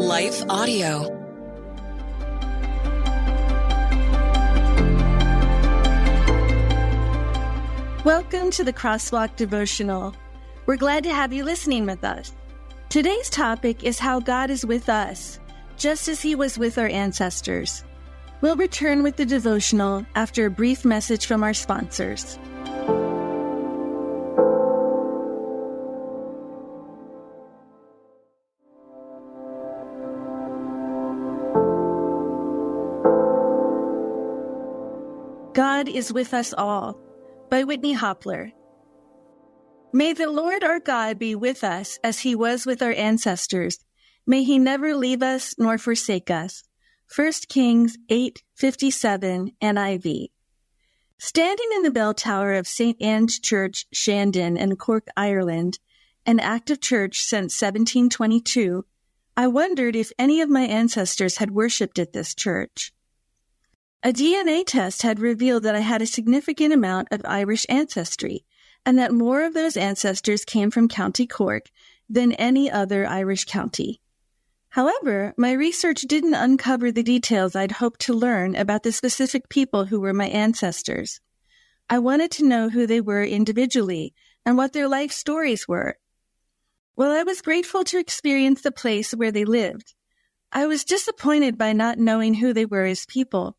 Life Audio. Welcome to the Crosswalk Devotional. We're glad to have you listening with us. Today's topic is how God is with us, just as He was with our ancestors. We'll return with the devotional after a brief message from our sponsors. God is with us all, by Whitney Hopler. May the Lord our God be with us as He was with our ancestors. May He never leave us nor forsake us. 1 Kings 8:57 NIV. Standing in the bell tower of St. Anne's Church, Shandon in Cork, Ireland, an active church since 1722, I wondered if any of my ancestors had worshipped at this church. A DNA test had revealed that I had a significant amount of Irish ancestry, and that more of those ancestors came from County Cork than any other Irish county. However, my research didn't uncover the details I'd hoped to learn about the specific people who were my ancestors. I wanted to know who they were individually and what their life stories were. While I was grateful to experience the place where they lived, I was disappointed by not knowing who they were as people.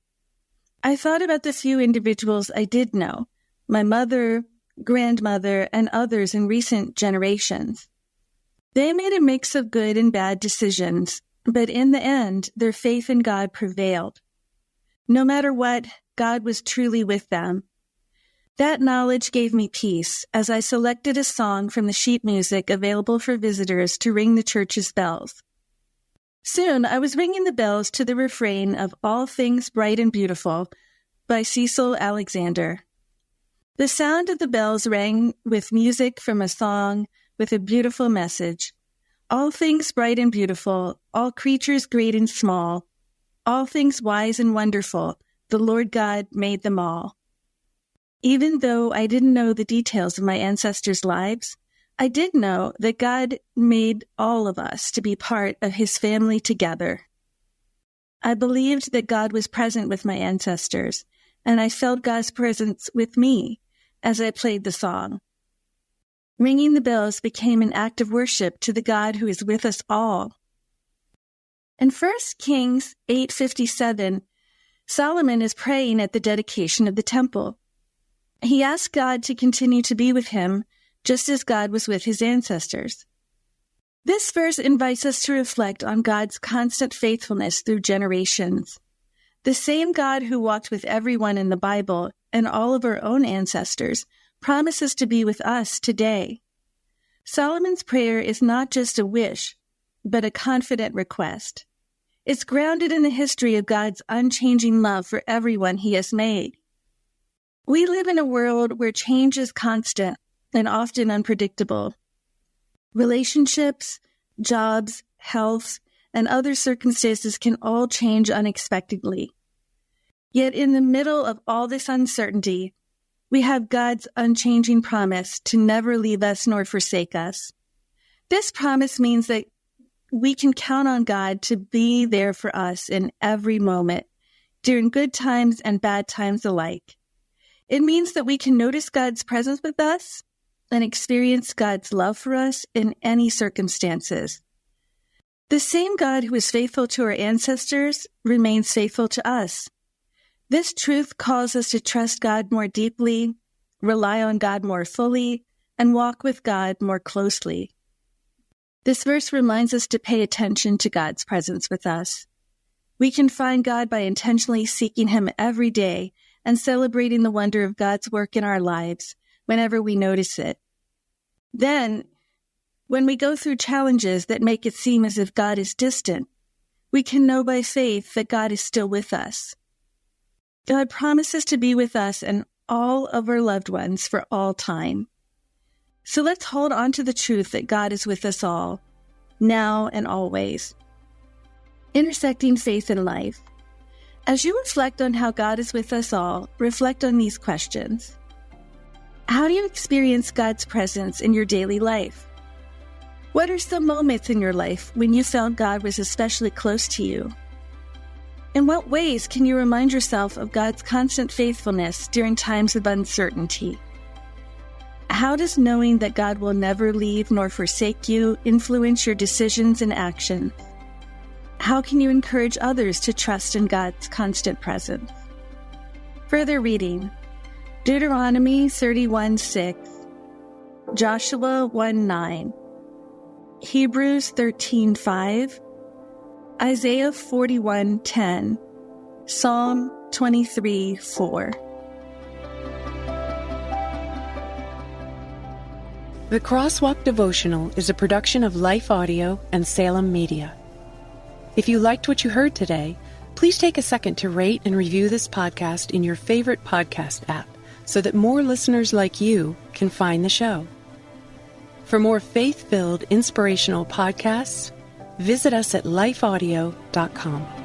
I thought about the few individuals I did know, my mother, grandmother, and others in recent generations. They made a mix of good and bad decisions, but in the end, their faith in God prevailed. No matter what, God was truly with them. That knowledge gave me peace as I selected a song from the sheet music available for visitors to ring the church's bells. Soon, I was ringing the bells to the refrain of All Things Bright and Beautiful by Cecil Alexander. The sound of the bells rang with music from a song with a beautiful message. All things bright and beautiful, all creatures great and small, all things wise and wonderful, the Lord God made them all. Even though I didn't know the details of my ancestors' lives, I did know that God made all of us to be part of His family together. I believed that God was present with my ancestors, and I felt God's presence with me as I played the song. Ringing the bells became an act of worship to the God who is with us all. In 1 Kings 8:57, Solomon is praying at the dedication of the temple. He asked God to continue to be with him, just as God was with his ancestors. This verse invites us to reflect on God's constant faithfulness through generations. The same God who walked with everyone in the Bible and all of our own ancestors promises to be with us today. Solomon's prayer is not just a wish, but a confident request. It's grounded in the history of God's unchanging love for everyone He has made. We live in a world where change is constant and often unpredictable. Relationships, jobs, health, and other circumstances can all change unexpectedly. Yet in the middle of all this uncertainty, we have God's unchanging promise to never leave us nor forsake us. This promise means that we can count on God to be there for us in every moment, during good times and bad times alike. It means that we can notice God's presence with us and experience God's love for us in any circumstances. The same God who is faithful to our ancestors remains faithful to us. This truth calls us to trust God more deeply, rely on God more fully, and walk with God more closely. This verse reminds us to pay attention to God's presence with us. We can find God by intentionally seeking Him every day and celebrating the wonder of God's work in our lives whenever we notice it. Then, when we go through challenges that make it seem as if God is distant, we can know by faith that God is still with us. God promises to be with us and all of our loved ones for all time. So let's hold on to the truth that God is with us all, now and always. Intersecting faith and life. As you reflect on how God is with us all, reflect on these questions. How do you experience God's presence in your daily life? What are some moments in your life when you felt God was especially close to you? In what ways can you remind yourself of God's constant faithfulness during times of uncertainty? How does knowing that God will never leave nor forsake you influence your decisions and actions? How can you encourage others to trust in God's constant presence? Further reading: Deuteronomy 31:6, Joshua 1:9, Hebrews 13:5, Isaiah 41:10, Psalm 23:4. The Crosswalk Devotional is a production of Life Audio and Salem Media. If you liked what you heard today, please take a second to rate and review this podcast in your favorite podcast app so that more listeners like you can find the show. For more faith-filled, inspirational podcasts, visit us at lifeaudio.com.